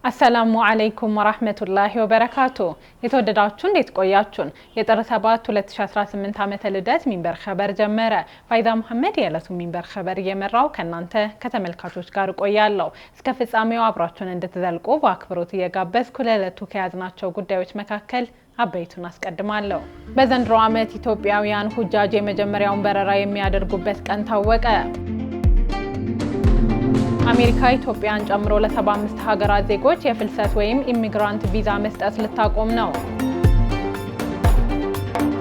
አሰላሙ አለይኩም ወራህመቱላሂ ወበረካቱ የተወደዳችሁ እንዴት ቆያችሁን የጥር 7 2018 ዓመተ ልደት ሚንበር ኸበር ጀመረ ፋይዳ መሐመድ የዕለቱ ሚንበር ኸበር እየመራው ከናንተ ከተመልካቾች ጋር ቆያለሁ እስከ ፍጻሜው አብራችሁን እንድትዘልቁ በአክብሮት እየጋበዝኩ ለዕለቱ ከያዝናቸው ጉዳዮች መካከል አበይቱን አስቀድማለሁ በዘንድሮ ዓመት ኢትዮጵያውያን ሁጃጅ የመጀመሪያውን በረራ የሚያደርጉበት ቀን ታወቀ አሜሪካ ኢትዮጵያን ጨምሮ ለ75 ሀገራት ዜጎች የፍልሰት ወይም ኢሚግራንት ቪዛ መስጠት ልታቆም ነው።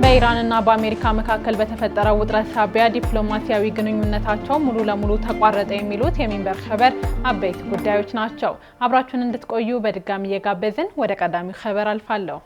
በኢራንና በአሜሪካ መካከል በተፈጠረው ውጥረት ሳቢያ ዲፕሎማሲያዊ ግንኙነታቸው ሙሉ ለሙሉ ተቋረጠ የሚሉት የሚንበር ኸበር አበይት ጉዳዮች ናቸው። አብራችሁን እንድትቆዩ በድጋሚ እየጋበዝን ወደ ቀዳሚው ኸበር አልፋለሁ።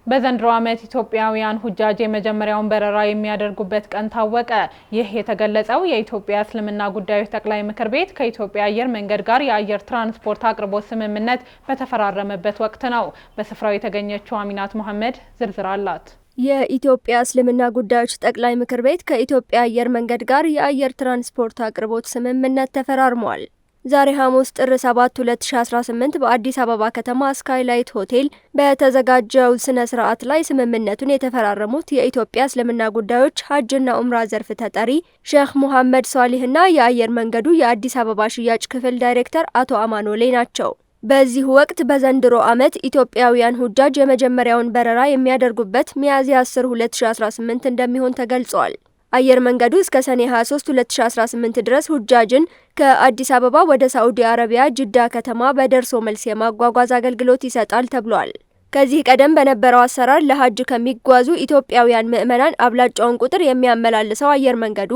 በዘንድሮ ዓመት ኢትዮጵያውያን ሁጃጅ የመጀመሪያውን በረራ የሚያደርጉበት ቀን ታወቀ። ይህ የተገለጸው የኢትዮጵያ እስልምና ጉዳዮች ጠቅላይ ምክር ቤት ከኢትዮጵያ አየር መንገድ ጋር የአየር ትራንስፖርት አቅርቦት ስምምነት በተፈራረመበት ወቅት ነው። በስፍራው የተገኘችው አሚናት መሐመድ ዝርዝር አላት። የኢትዮጵያ እስልምና ጉዳዮች ጠቅላይ ምክር ቤት ከኢትዮጵያ አየር መንገድ ጋር የአየር ትራንስፖርት አቅርቦት ስምምነት ተፈራርሟል። ዛሬ ሐሙስ ጥር 7 2018 በአዲስ አበባ ከተማ ስካይላይት ሆቴል በተዘጋጀው ስነ ስርዓት ላይ ስምምነቱን የተፈራረሙት የኢትዮጵያ እስልምና ጉዳዮች ሐጅና ኡምራ ዘርፍ ተጠሪ ሼክ ሙሐመድ ሷሊህና የአየር መንገዱ የአዲስ አበባ ሽያጭ ክፍል ዳይሬክተር አቶ አማኖሌ ናቸው። በዚህ ወቅት በዘንድሮ ዓመት ኢትዮጵያውያን ሁጃጅ የመጀመሪያውን በረራ የሚያደርጉበት ሚያዝያ 10 2018 እንደሚሆን ተገልጿል። አየር መንገዱ እስከ ሰኔ 23 2018 ድረስ ሁጃጅን ከአዲስ አበባ ወደ ሳዑዲ አረቢያ ጅዳ ከተማ በደርሶ መልስ የማጓጓዝ አገልግሎት ይሰጣል ተብሏል። ከዚህ ቀደም በነበረው አሰራር ለሐጅ ከሚጓዙ ኢትዮጵያውያን ምዕመናን አብላጫውን ቁጥር የሚያመላልሰው አየር መንገዱ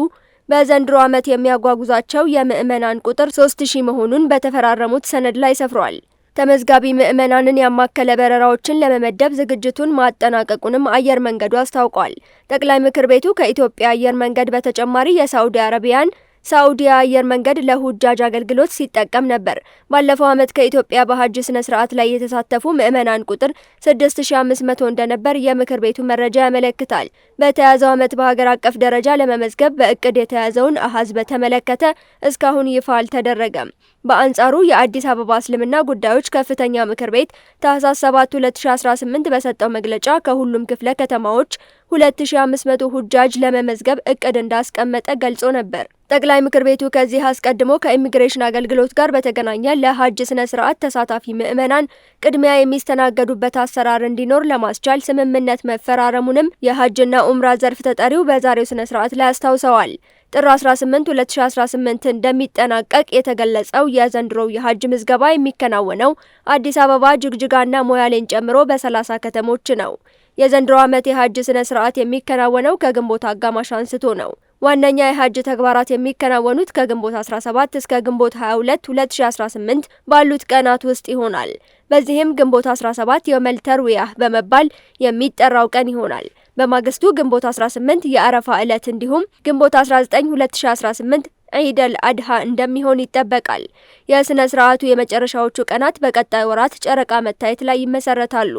በዘንድሮ ዓመት የሚያጓጉዛቸው የምዕመናን ቁጥር 3000 መሆኑን በተፈራረሙት ሰነድ ላይ ሰፍሯል። ተመዝጋቢ ምዕመናንን ያማከለ በረራዎችን ለመመደብ ዝግጅቱን ማጠናቀቁንም አየር መንገዱ አስታውቋል። ጠቅላይ ምክር ቤቱ ከኢትዮጵያ አየር መንገድ በተጨማሪ የሳዑዲ አረቢያን ሳዑዲ አየር መንገድ ለሁጃጅ አገልግሎት ሲጠቀም ነበር። ባለፈው ዓመት ከኢትዮጵያ በሐጅ ስነ ስርዓት ላይ የተሳተፉ ምዕመናን ቁጥር 6500 እንደነበር የምክር ቤቱ መረጃ ያመለክታል። በተያዘው ዓመት በሀገር አቀፍ ደረጃ ለመመዝገብ በእቅድ የተያዘውን አሃዝ በተመለከተ እስካሁን ይፋ አልተደረገም። በአንጻሩ የአዲስ አበባ እስልምና ጉዳዮች ከፍተኛ ምክር ቤት ታህሳስ 7 2018 በሰጠው መግለጫ ከሁሉም ክፍለ ከተማዎች 2500 ሁጃጅ ለመመዝገብ እቅድ እንዳስቀመጠ ገልጾ ነበር። ጠቅላይ ምክር ቤቱ ከዚህ አስቀድሞ ከኢሚግሬሽን አገልግሎት ጋር በተገናኘ ለሐጅ ስነ ስርዓት ተሳታፊ ምዕመናን ቅድሚያ የሚስተናገዱበት አሰራር እንዲኖር ለማስቻል ስምምነት መፈራረሙንም የሐጅና ኡምራ ዘርፍ ተጠሪው በዛሬው ስነ ስርዓት ላይ አስታውሰዋል። ጥር 18 2018 እንደሚጠናቀቅ የተገለጸው የዘንድሮው የሐጅ ምዝገባ የሚከናወነው አዲስ አበባ፣ ጅግጅጋና ሞያሌን ጨምሮ በ30 ከተሞች ነው። የዘንድሮ ዓመት የሐጅ ስነ ስርዓት የሚከናወነው ከግንቦት አጋማሽ አንስቶ ነው። ዋነኛ የሐጅ ተግባራት የሚከናወኑት ከግንቦት 17 እስከ ግንቦት 22 2018 ባሉት ቀናት ውስጥ ይሆናል። በዚህም ግንቦት 17 የውመል ተርዊያህ በመባል የሚጠራው ቀን ይሆናል። በማግስቱ ግንቦት 18 የአረፋ ዕለት እንዲሁም ግንቦት 19 2018 ዒደል አድሃ እንደሚሆን ይጠበቃል። የስነ ስርዓቱ የመጨረሻዎቹ ቀናት በቀጣይ ወራት ጨረቃ መታየት ላይ ይመሰረታሉ።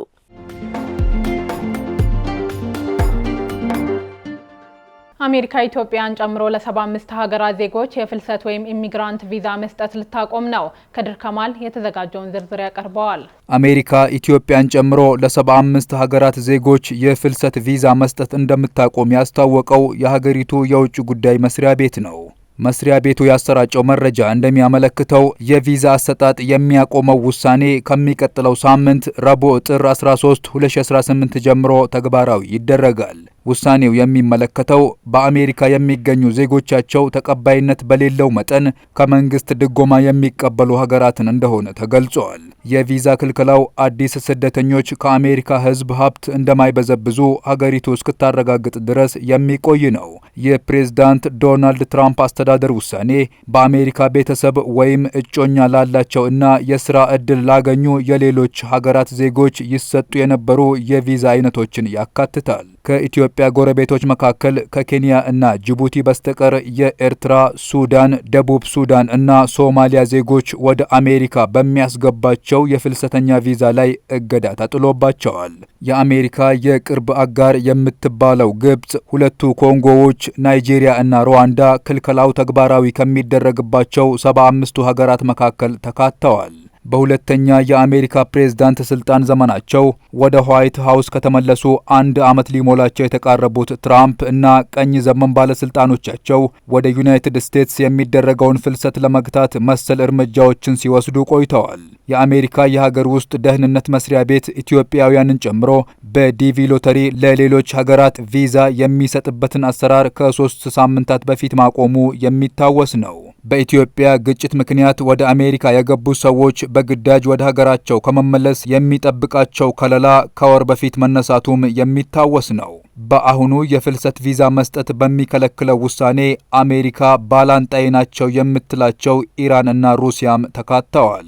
አሜሪካ ኢትዮጵያን ጨምሮ ለ75 ሀገራት ዜጎች የፍልሰት ወይም ኢሚግራንት ቪዛ መስጠት ልታቆም ነው። ከድር ከማል የተዘጋጀውን ዝርዝር ያቀርበዋል። አሜሪካ ኢትዮጵያን ጨምሮ ለ75 ሀገራት ዜጎች የፍልሰት ቪዛ መስጠት እንደምታቆም ያስታወቀው የሀገሪቱ የውጭ ጉዳይ መስሪያ ቤት ነው። መስሪያ ቤቱ ያሰራጨው መረጃ እንደሚያመለክተው የቪዛ አሰጣጥ የሚያቆመው ውሳኔ ከሚቀጥለው ሳምንት ረቡዕ ጥር 13 2018 ጀምሮ ተግባራዊ ይደረጋል። ውሳኔው የሚመለከተው በአሜሪካ የሚገኙ ዜጎቻቸው ተቀባይነት በሌለው መጠን ከመንግስት ድጎማ የሚቀበሉ ሀገራትን እንደሆነ ተገልጿል። የቪዛ ክልከላው አዲስ ስደተኞች ከአሜሪካ ሕዝብ ሀብት እንደማይበዘብዙ ሀገሪቱ እስክታረጋግጥ ድረስ የሚቆይ ነው። የፕሬዝዳንት ዶናልድ ትራምፕ አስተዳደር ውሳኔ በአሜሪካ ቤተሰብ ወይም እጮኛ ላላቸው እና የስራ ዕድል ላገኙ የሌሎች ሀገራት ዜጎች ይሰጡ የነበሩ የቪዛ አይነቶችን ያካትታል። ከኢትዮጵያ ጎረቤቶች መካከል ከኬንያ እና ጅቡቲ በስተቀር የኤርትራ፣ ሱዳን፣ ደቡብ ሱዳን እና ሶማሊያ ዜጎች ወደ አሜሪካ በሚያስገባቸው የፍልሰተኛ ቪዛ ላይ እገዳ ተጥሎባቸዋል። የአሜሪካ የቅርብ አጋር የምትባለው ግብጽ ሁለቱ ኮንጎዎች ናይጄሪያ እና ሩዋንዳ ክልከላው ተግባራዊ ከሚደረግባቸው 75ቱ ሀገራት መካከል ተካተዋል። በሁለተኛ የአሜሪካ ፕሬዝዳንት ስልጣን ዘመናቸው ወደ ዋይት ሃውስ ከተመለሱ 1 ዓመት ሊሞላቸው የተቃረቡት ትራምፕ እና ቀኝ ዘመን ባለስልጣኖቻቸው ወደ ዩናይትድ ስቴትስ የሚደረገውን ፍልሰት ለመግታት መሰል እርምጃዎችን ሲወስዱ ቆይተዋል። የአሜሪካ የሀገር ውስጥ ደህንነት መስሪያ ቤት ኢትዮጵያውያንን ጨምሮ በዲቪ ሎተሪ ለሌሎች ሀገራት ቪዛ የሚሰጥበትን አሰራር ከ3 ሳምንታት በፊት ማቆሙ የሚታወስ ነው። በኢትዮጵያ ግጭት ምክንያት ወደ አሜሪካ የገቡ ሰዎች በግዳጅ ወደ ሀገራቸው ከመመለስ የሚጠብቃቸው ከለላ ከወር በፊት መነሳቱም የሚታወስ ነው። በአሁኑ የፍልሰት ቪዛ መስጠት በሚከለክለው ውሳኔ አሜሪካ ባላንጣይ ናቸው የምትላቸው ኢራን እና ሩሲያም ተካተዋል።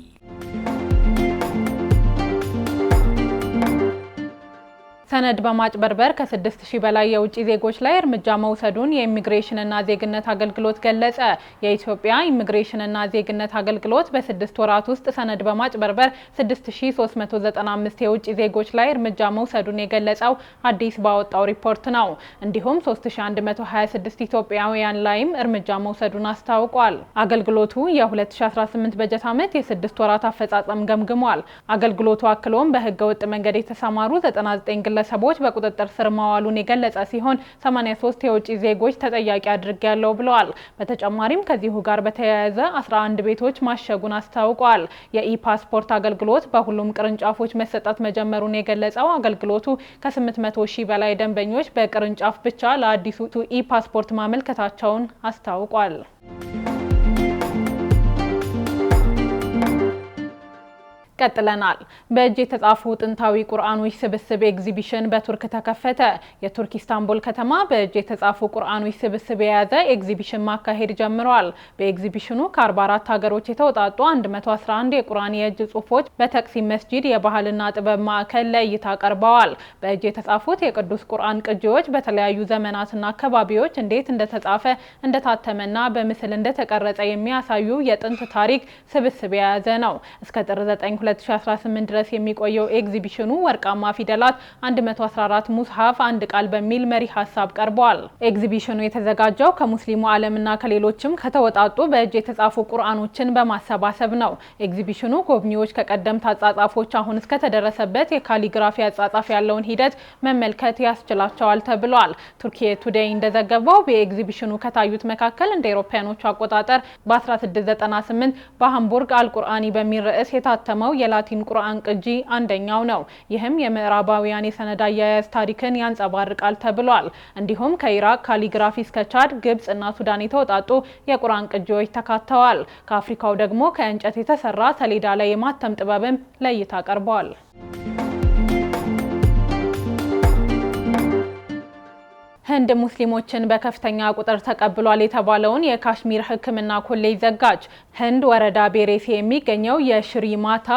ሰነድ በማጭበርበር ከ6000 በላይ የውጭ ዜጎች ላይ እርምጃ መውሰዱን የኢሚግሬሽንና ዜግነት አገልግሎት ገለጸ። የኢትዮጵያ ኢሚግሬሽንና ዜግነት አገልግሎት በ6 ወራት ውስጥ ሰነድ በማጭበርበር 6395 የውጭ ዜጎች ላይ እርምጃ መውሰዱን የገለጸው አዲስ ባወጣው ሪፖርት ነው። እንዲሁም 3126 ኢትዮጵያውያን ላይም እርምጃ መውሰዱን አስታውቋል። አገልግሎቱ የ2018 በጀት ዓመት የ6 ወራት አፈጻጸም ገምግሟል። አገልግሎቱ አክሎም በህገወጥ መንገድ የተሰማሩ 99 ግለሰቦች በቁጥጥር ስር ማዋሉን የገለጸ ሲሆን 83 የውጭ ዜጎች ተጠያቂ አድርጌያለሁ ብለዋል። በተጨማሪም ከዚሁ ጋር በተያያዘ 11 ቤቶች ማሸጉን አስታውቋል። የኢ-ፓስፖርት አገልግሎት በሁሉም ቅርንጫፎች መሰጠት መጀመሩን የገለጸው አገልግሎቱ ከ800,000 በላይ ደንበኞች በቅርንጫፍ ብቻ ለአዲሱ ኢ-ፓስፖርት ማመልከታቸውን አስታውቋል። ቀጥለናል። በእጅ የተጻፉ ጥንታዊ ቁርአኖች ስብስብ ኤግዚቢሽን በቱርክ ተከፈተ። የቱርክ ኢስታንቡል ከተማ በእጅ የተጻፉ ቁርአኖች ስብስብ የያዘ ኤግዚቢሽን ማካሄድ ጀምረዋል። በኤግዚቢሽኑ ከ44 ሀገሮች የተውጣጡ 111 የቁርአን የእጅ ጽሑፎች በተቅሲም መስጂድ የባህልና ጥበብ ማዕከል ለእይታ ቀርበዋል። በእጅ የተጻፉት የቅዱስ ቁርአን ቅጂዎች በተለያዩ ዘመናትና አካባቢዎች እንዴት እንደተጻፈ፣ እንደታተመና በምስል እንደተቀረጸ የሚያሳዩ የጥንት ታሪክ ስብስብ የያዘ ነው። እስከ ጥር 9 2018 ድረስ የሚቆየው ኤግዚቢሽኑ ወርቃማ ፊደላት 114 ሙስሐፍ አንድ ቃል በሚል መሪ ሀሳብ ቀርቧል። ኤግዚቢሽኑ የተዘጋጀው ከሙስሊሙ ዓለምና ከሌሎችም ከተወጣጡ በእጅ የተጻፉ ቁርአኖችን በማሰባሰብ ነው። ኤግዚቢሽኑ ጎብኚዎች ከቀደምት አጻጻፎች አሁን እስከተደረሰበት የካሊግራፊ አጻጻፍ ያለውን ሂደት መመልከት ያስችላቸዋል ተብሏል። ቱርኪየ ቱዴይ እንደዘገበው በኤግዚቢሽኑ ከታዩት መካከል እንደ አውሮፓውያኖቹ አቆጣጠር በ1698 በሃምቡርግ አልቁርአኒ በሚል ርዕስ የታተመው የላቲን ቁርአን ቅጂ አንደኛው ነው። ይህም የምዕራባውያን የሰነድ አያያዝ ታሪክን ያንጸባርቃል ተብሏል። እንዲሁም ከኢራቅ ካሊግራፊ እስከ ቻድ፣ ግብጽ እና ሱዳን የተውጣጡ የቁርአን ቅጂዎች ተካተዋል። ከአፍሪካው ደግሞ ከእንጨት የተሰራ ሰሌዳ ላይ የማተም ጥበብም ለእይታ ቀርቧል። ህንድ ሙስሊሞችን በከፍተኛ ቁጥር ተቀብሏል የተባለውን የካሽሚር ሕክምና ኮሌጅ ዘጋች። ህንድ ወረዳ ቤሬሴ የሚገኘው የሽሪ ማታ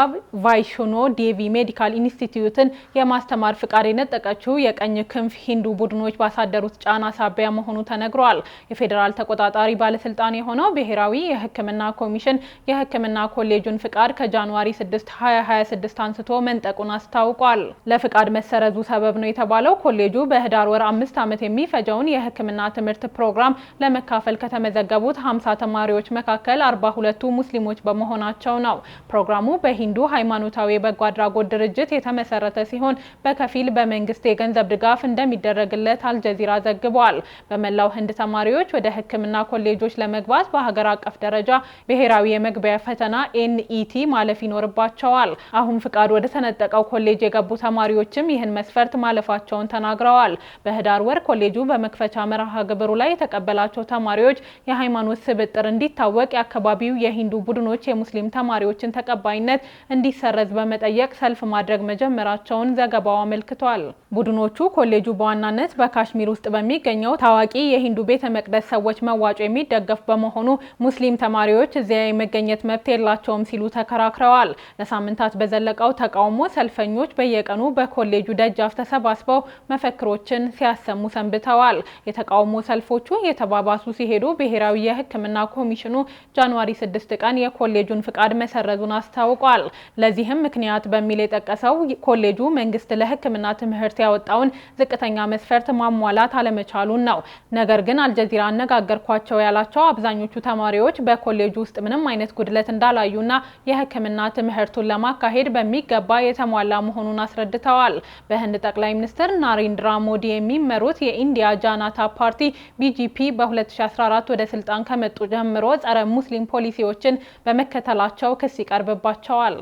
ቫይሽኖ ዴቪ ሜዲካል ኢንስቲትዩትን የማስተማር ፍቃድ የነጠቀችው የቀኝ ክንፍ ሂንዱ ቡድኖች ባሳደሩት ጫና ሳቢያ መሆኑ ተነግሯል። የፌዴራል ተቆጣጣሪ ባለስልጣን የሆነው ብሔራዊ የሕክምና ኮሚሽን የሕክምና ኮሌጁን ፍቃድ ከጃንዋሪ 6 2026 አንስቶ መንጠቁን አስታውቋል። ለፍቃድ መሰረዙ ሰበብ ነው የተባለው ኮሌጁ በህዳር ወር 5 ዓመት የሚፈጀውን የሕክምና ትምህርት ፕሮግራም ለመካፈል ከተመዘገቡት 50 ተማሪዎች መካከል 42ቱ ሙስሊሞች በመሆናቸው ነው። ፕሮግራሙ በሂንዱ ሃይማኖታዊ የበጎ አድራጎት ድርጅት የተመሰረተ ሲሆን በከፊል በመንግስት የገንዘብ ድጋፍ እንደሚደረግለት አልጀዚራ ዘግቧል። በመላው ህንድ ተማሪዎች ወደ ሕክምና ኮሌጆች ለመግባት በሀገር አቀፍ ደረጃ ብሔራዊ የመግቢያ ፈተና NET ማለፍ ይኖርባቸዋል። አሁን ፍቃድ ወደ ተነጠቀው ኮሌጅ የገቡ ተማሪዎችም ይህን መስፈርት ማለፋቸውን ተናግረዋል። በህዳር ወር ኮሌጁ ኮሌጁ በመክፈቻ መርሃ ግብሩ ላይ የተቀበላቸው ተማሪዎች የሃይማኖት ስብጥር እንዲታወቅ የአካባቢው የሂንዱ ቡድኖች የሙስሊም ተማሪዎችን ተቀባይነት እንዲሰረዝ በመጠየቅ ሰልፍ ማድረግ መጀመራቸውን ዘገባው አመልክቷል። ቡድኖቹ ኮሌጁ በዋናነት በካሽሚር ውስጥ በሚገኘው ታዋቂ የሂንዱ ቤተ መቅደስ ሰዎች መዋጮ የሚደገፍ በመሆኑ ሙስሊም ተማሪዎች እዚያ የመገኘት መብት የላቸውም ሲሉ ተከራክረዋል። ለሳምንታት በዘለቀው ተቃውሞ ሰልፈኞች በየቀኑ በኮሌጁ ደጃፍ ተሰባስበው መፈክሮችን ሲያሰሙ ሰንብተዋል። የተቃውሞ ሰልፎቹ የተባባሱ ሲሄዱ ብሔራዊ የሕክምና ኮሚሽኑ ጃንዋሪ 6 ቀን የኮሌጁን ፍቃድ መሰረዙን አስታውቋል። ለዚህም ምክንያት በሚል የጠቀሰው ኮሌጁ መንግስት ለሕክምና ትምህርት ያወጣውን ዝቅተኛ መስፈርት ማሟላት አለመቻሉን ነው። ነገር ግን አልጀዚራ አነጋገርኳቸው ያላቸው አብዛኞቹ ተማሪዎች በኮሌጁ ውስጥ ምንም አይነት ጉድለት እንዳላዩና የሕክምና ትምህርቱን ለማካሄድ በሚገባ የተሟላ መሆኑን አስረድተዋል። በህንድ ጠቅላይ ሚኒስትር ናሬንድራ ሞዲ የሚመሩት የኢንዲያ ጃናታ ፓርቲ ቢጂፒ በ2014 ወደ ስልጣን ከመጡ ጀምሮ ጸረ ሙስሊም ፖሊሲዎችን በመከተላቸው ክስ ይቀርብባቸዋል።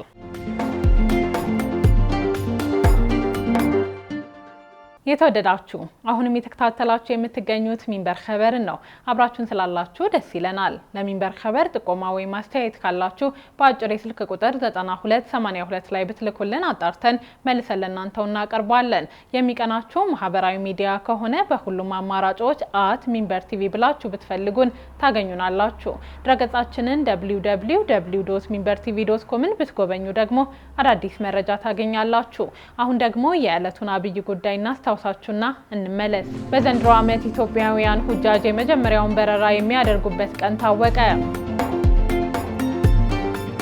የተወደዳችሁ አሁንም የተከታተላችሁ የምትገኙት ሚንበር ኸበርን ነው። አብራችሁን ስላላችሁ ደስ ይለናል። ለሚንበር ኸበር ጥቆማ ወይም አስተያየት ካላችሁ በአጭር የስልክ ቁጥር 9282 ላይ ብትልኩልን አጣርተን መልሰን ለእናንተው እናቀርባለን። የሚቀናችሁ ማህበራዊ ሚዲያ ከሆነ በሁሉም አማራጮች @ሚንበር ቲቪ ብላችሁ ብትፈልጉን ታገኙናላችሁ። ድረገጻችንን www.minbertv.com ብትጎበኙ ደግሞ አዳዲስ መረጃ ታገኛላችሁ። አሁን ደግሞ የዕለቱን አብይ ጉዳይና ሳውሳችሁና እንመለስ። በዘንድሮ ዓመት ኢትዮጵያውያን ሁጃጅ የመጀመሪያውን በረራ የሚያደርጉበት ቀን ታወቀ።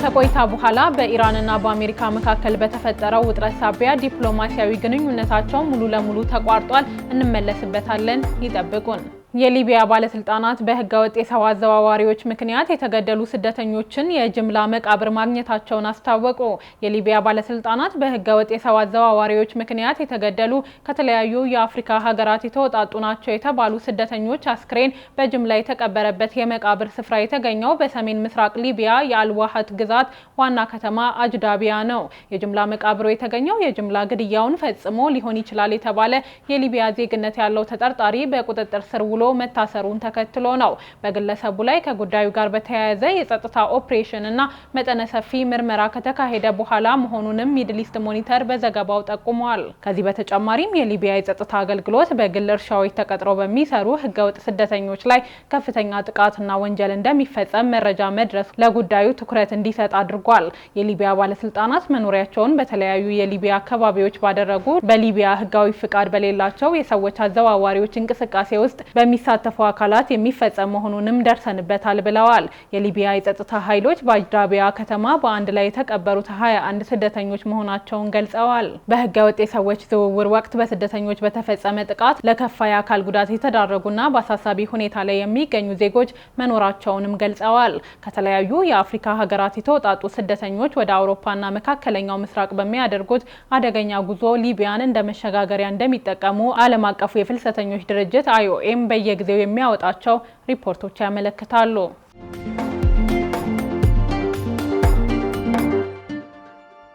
ከቆይታ በኋላ በኢራንና በአሜሪካ መካከል በተፈጠረው ውጥረት ሳቢያ ዲፕሎማሲያዊ ግንኙነታቸው ሙሉ ለሙሉ ተቋርጧል። እንመለስበታለን። ይጠብቁን። የሊቢያ ባለስልጣናት በህገወጥ የሰው አዘዋዋሪዎች ምክንያት የተገደሉ ስደተኞችን የጅምላ መቃብር ማግኘታቸውን አስታወቁ። የሊቢያ ባለስልጣናት በህገወጥ የሰው አዘዋዋሪዎች ምክንያት የተገደሉ ከተለያዩ የአፍሪካ ሀገራት የተወጣጡ ናቸው የተባሉ ስደተኞች አስክሬን በጅምላ የተቀበረበት የመቃብር ስፍራ የተገኘው በሰሜን ምስራቅ ሊቢያ የአልዋሃት ግዛት ዋና ከተማ አጅዳቢያ ነው። የጅምላ መቃብሩ የተገኘው የጅምላ ግድያውን ፈጽሞ ሊሆን ይችላል የተባለ የሊቢያ ዜግነት ያለው ተጠርጣሪ በቁጥጥር ስር ውሎ መታሰሩን ተከትሎ ነው። በግለሰቡ ላይ ከጉዳዩ ጋር በተያያዘ የጸጥታ ኦፕሬሽን እና መጠነ ሰፊ ምርመራ ከተካሄደ በኋላ መሆኑንም ሚድል ኢስት ሞኒተር በዘገባው ጠቁሟል። ከዚህ በተጨማሪም የሊቢያ የጸጥታ አገልግሎት በግል እርሻዎች ተቀጥረው በሚሰሩ ህገወጥ ስደተኞች ላይ ከፍተኛ ጥቃትና ወንጀል እንደሚፈጸም መረጃ መድረስ ለጉዳዩ ትኩረት እንዲሰጥ አድርጓል። የሊቢያ ባለስልጣናት መኖሪያቸውን በተለያዩ የሊቢያ አካባቢዎች ባደረጉ በሊቢያ ህጋዊ ፍቃድ በሌላቸው የሰዎች አዘዋዋሪዎች እንቅስቃሴ ውስጥ በሚሳተፉ አካላት የሚፈጸም መሆኑንም ደርሰንበታል ብለዋል። የሊቢያ የጸጥታ ኃይሎች በአጅዳቢያ ከተማ በአንድ ላይ የተቀበሩት 21 ስደተኞች መሆናቸውን ገልጸዋል። በህገ ወጥ የሰዎች ዝውውር ወቅት በስደተኞች በተፈጸመ ጥቃት ለከፋ የአካል ጉዳት የተዳረጉና በአሳሳቢ ሁኔታ ላይ የሚገኙ ዜጎች መኖራቸውንም ገልጸዋል። ከተለያዩ የአፍሪካ ሀገራት የተወጣጡ ስደተኞች ወደ አውሮፓና መካከለኛው ምስራቅ በሚያደርጉት አደገኛ ጉዞ ሊቢያን እንደ መሸጋገሪያ እንደሚጠቀሙ ዓለም አቀፉ የፍልሰተኞች ድርጅት IOM በየጊዜው የሚያወጣቸው ሪፖርቶች ያመለክታሉ።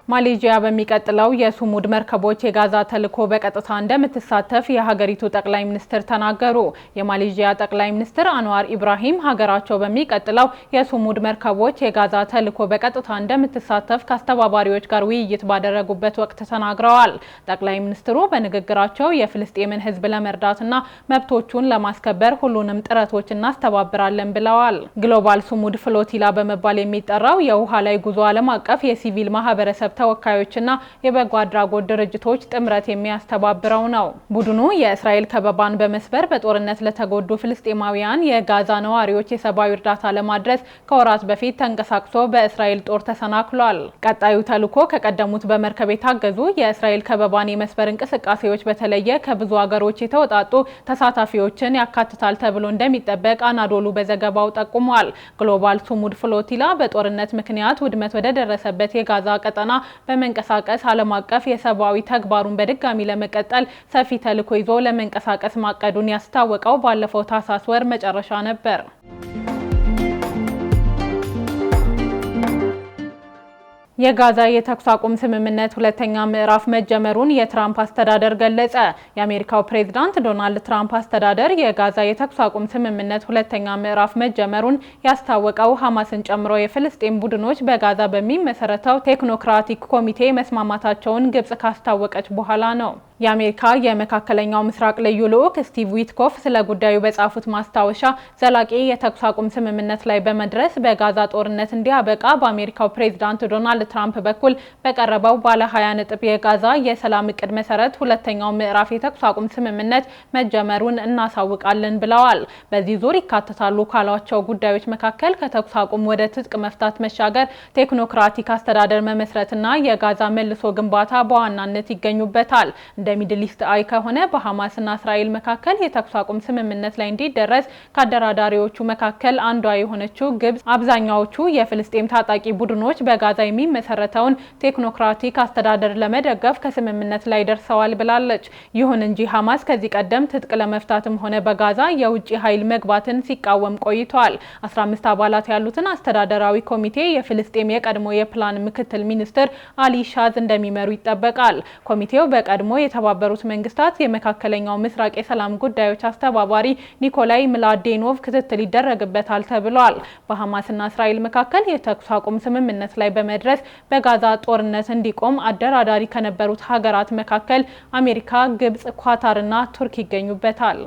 ማሌዥያ በሚቀጥለው የሱሙድ መርከቦች የጋዛ ተልዕኮ በቀጥታ እንደምትሳተፍ የሀገሪቱ ጠቅላይ ሚኒስትር ተናገሩ። የማሌዥያ ጠቅላይ ሚኒስትር አንዋር ኢብራሂም ሀገራቸው በሚቀጥለው የሱሙድ መርከቦች የጋዛ ተልዕኮ በቀጥታ እንደምትሳተፍ ከአስተባባሪዎች ጋር ውይይት ባደረጉበት ወቅት ተናግረዋል። ጠቅላይ ሚኒስትሩ በንግግራቸው የፍልስጤምን ሕዝብ ለመርዳትና መብቶቹን ለማስከበር ሁሉንም ጥረቶች እናስተባብራለን ብለዋል። ግሎባል ሱሙድ ፍሎቲላ በመባል የሚጠራው የውሃ ላይ ጉዞ ዓለም አቀፍ የሲቪል ማህበረሰብ ተወካዮችና የበጎ አድራጎት ድርጅቶች ጥምረት የሚያስተባብረው ነው። ቡድኑ የእስራኤል ከበባን በመስበር በጦርነት ለተጎዱ ፍልስጤማውያን የጋዛ ነዋሪዎች የሰብአዊ እርዳታ ለማድረስ ከወራት በፊት ተንቀሳቅሶ በእስራኤል ጦር ተሰናክሏል። ቀጣዩ ተልዕኮ ከቀደሙት በመርከብ የታገዙ የእስራኤል ከበባን የመስበር እንቅስቃሴዎች በተለየ ከብዙ ሀገሮች የተወጣጡ ተሳታፊዎችን ያካትታል ተብሎ እንደሚጠበቅ አናዶሉ በዘገባው ጠቁሟል። ግሎባል ሱሙድ ፍሎቲላ በጦርነት ምክንያት ውድመት ወደ ደረሰበት የጋዛ ቀጠና በመንቀሳቀስ ዓለም አቀፍ የሰብአዊ ተግባሩን በድጋሚ ለመቀጠል ሰፊ ተልዕኮ ይዞ ለመንቀሳቀስ ማቀዱን ያስታወቀው ባለፈው ታህሳስ ወር መጨረሻ ነበር። የጋዛ የተኩስ አቁም ስምምነት ሁለተኛ ምዕራፍ መጀመሩን የትራምፕ አስተዳደር ገለጸ። የአሜሪካው ፕሬዝዳንት ዶናልድ ትራምፕ አስተዳደር የጋዛ የተኩስ አቁም ስምምነት ሁለተኛ ምዕራፍ መጀመሩን ያስታወቀው ሐማስን ጨምሮ የፍልስጤም ቡድኖች በጋዛ በሚመሰረተው ቴክኖክራቲክ ኮሚቴ መስማማታቸውን ግብጽ ካስታወቀች በኋላ ነው። የአሜሪካ የመካከለኛው ምስራቅ ልዩ ልዑክ ስቲቭ ዊትኮፍ ስለ ጉዳዩ በጻፉት ማስታወሻ ዘላቂ የተኩስ አቁም ስምምነት ላይ በመድረስ በጋዛ ጦርነት እንዲያበቃ በአሜሪካው ፕሬዝዳንት ዶናልድ ትራምፕ በኩል በቀረበው ባለ 20 ነጥብ የጋዛ የሰላም እቅድ መሰረት ሁለተኛው ምዕራፍ የተኩስ አቁም ስምምነት መጀመሩን እናሳውቃለን ብለዋል። በዚህ ዙር ይካተታሉ ካሏቸው ጉዳዮች መካከል ከተኩስ አቁም ወደ ትጥቅ መፍታት መሻገር፣ ቴክኖክራቲክ አስተዳደር መመስረትና የጋዛ መልሶ ግንባታ በዋናነት ይገኙበታል። እንደ ሚድል ኢስት አይ ከሆነ በሐማስና እስራኤል መካከል የተኩስ አቁም ስምምነት ላይ እንዲደረስ ከአደራዳሪዎቹ መካከል አንዷ የሆነችው ግብጽ አብዛኛዎቹ የፍልስጤም ታጣቂ ቡድኖች በጋዛ የሚመሰረተውን ቴክኖክራቲክ አስተዳደር ለመደገፍ ከስምምነት ላይ ደርሰዋል ብላለች። ይሁን እንጂ ሐማስ ከዚህ ቀደም ትጥቅ ለመፍታትም ሆነ በጋዛ የውጭ ኃይል መግባትን ሲቃወም ቆይቷል። 15 አባላት ያሉትን አስተዳደራዊ ኮሚቴ የፍልስጤም የቀድሞ የፕላን ምክትል ሚኒስትር አሊ ሻዝ እንደሚመሩ ይጠበቃል። ኮሚቴው በቀድሞ የተባበሩት መንግስታት የመካከለኛው ምስራቅ የሰላም ጉዳዮች አስተባባሪ ኒኮላይ ምላዴኖቭ ክትትል ይደረግበታል ተብሏል። በሐማስና እስራኤል መካከል የተኩስ አቁም ስምምነት ላይ በመድረስ በጋዛ ጦርነት እንዲቆም አደራዳሪ ከነበሩት ሀገራት መካከል አሜሪካ፣ ግብጽ፣ ኳታርና ቱርክ ይገኙበታል።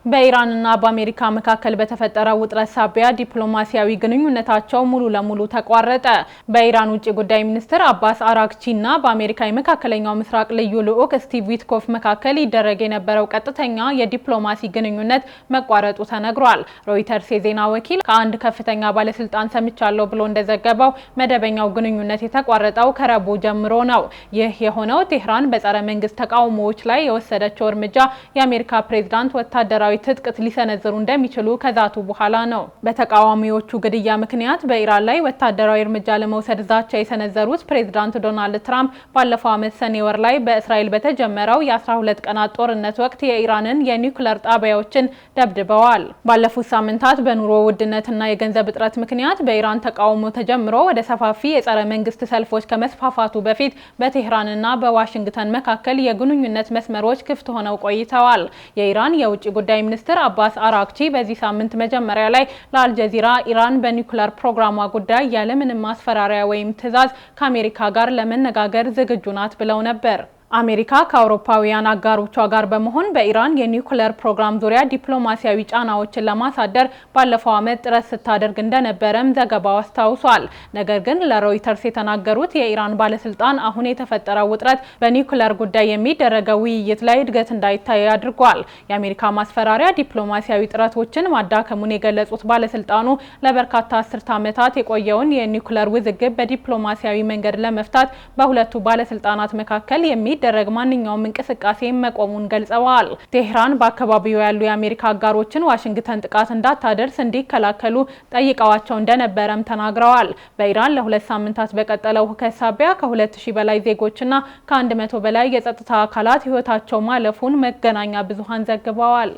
በኢራንና በአሜሪካ መካከል በተፈጠረው ውጥረት ሳቢያ ዲፕሎማሲያዊ ግንኙነታቸው ሙሉ ለሙሉ ተቋረጠ። በኢራን ውጭ ጉዳይ ሚኒስትር አባስ አራግቺና በአሜሪካ የመካከለኛው ምስራቅ ልዩ ልዑክ ስቲቭ ዊትኮፍ መካከል ይደረግ የነበረው ቀጥተኛ የዲፕሎማሲ ግንኙነት መቋረጡ ተነግሯል። ሮይተርስ የዜና ወኪል ከአንድ ከፍተኛ ባለስልጣን ሰምቻለሁ ብሎ እንደዘገበው መደበኛው ግንኙነት የተቋረጠው ከረቡዕ ጀምሮ ነው። ይህ የሆነው ቴህራን በጸረ መንግስት ተቃውሞዎች ላይ የወሰደችው እርምጃ የአሜሪካ ፕሬዝዳንት ወታደራዊ ትጥቅ ሊሰነዝሩ እንደሚችሉ ከዛቱ በኋላ ነው። በተቃዋሚዎቹ ግድያ ምክንያት በኢራን ላይ ወታደራዊ እርምጃ ለመውሰድ ዛቻ የሰነዘሩት ፕሬዝዳንት ዶናልድ ትራምፕ ባለፈው ዓመት ሰኔ ወር ላይ በእስራኤል በተጀመረው የ12 ቀናት ጦርነት ወቅት የኢራንን የኒውክሌር ጣቢያዎችን ደብድበዋል። ባለፉት ሳምንታት በኑሮ ውድነትና የገንዘብ እጥረት ምክንያት በኢራን ተቃውሞ ተጀምሮ ወደ ሰፋፊ የጸረ መንግስት ሰልፎች ከመስፋፋቱ በፊት በቴህራንና በዋሽንግተን መካከል የግንኙነት መስመሮች ክፍት ሆነው ቆይተዋል። የኢራን የውጭ ጉዳይ ሚኒስትር አባስ አራግቺ በዚህ ሳምንት መጀመሪያ ላይ ለአልጀዚራ ኢራን በኒውክሌር ፕሮግራሟ ጉዳይ ያለምንም ማስፈራሪያ ወይም ትዕዛዝ ከአሜሪካ ጋር ለመነጋገር ዝግጁ ናት ብለው ነበር። አሜሪካ ከአውሮፓውያን አጋሮቿ ጋር በመሆን በኢራን የኒውክሌር ፕሮግራም ዙሪያ ዲፕሎማሲያዊ ጫናዎችን ለማሳደር ባለፈው ዓመት ጥረት ስታደርግ እንደነበረም ዘገባው አስታውሷል። ነገር ግን ለሮይተርስ የተናገሩት የኢራን ባለስልጣን አሁን የተፈጠረው ውጥረት በኒውክሌር ጉዳይ የሚደረገው ውይይት ላይ እድገት እንዳይታይ አድርጓል። የአሜሪካ ማስፈራሪያ ዲፕሎማሲያዊ ጥረቶችን ማዳከሙን የገለጹት ባለስልጣኑ ለበርካታ አስርት ዓመታት የቆየውን የኒውክሌር ውዝግብ በዲፕሎማሲያዊ መንገድ ለመፍታት በሁለቱ ባለስልጣናት መካከል ደረግ ማንኛውም እንቅስቃሴ መቆሙን ገልጸዋል። ቴህራን በአካባቢው ያሉ የአሜሪካ አጋሮችን ዋሽንግተን ጥቃት እንዳታደርስ እንዲከላከሉ ጠይቀዋቸው እንደነበረም ተናግረዋል። በኢራን ለ2 ሳምንታት በቀጠለው ሁከት ሳቢያ ከ2000 በላይ ዜጎችና ከ100 በላይ የጸጥታ አካላት ህይወታቸው ማለፉን መገናኛ ብዙሃን ዘግበዋል።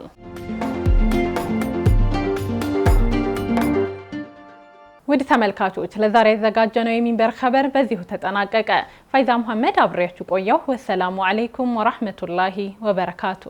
ውድ ተመልካቾች ለዛሬ የተዘጋጀነው የሚንበር ኸበር በዚሁ ተጠናቀቀ። ፋይዛ መሐመድ አብሬያችሁ ቆየሁ። ወሰላሙ አለይኩም ወራህመቱላሂ ወበረካቱ።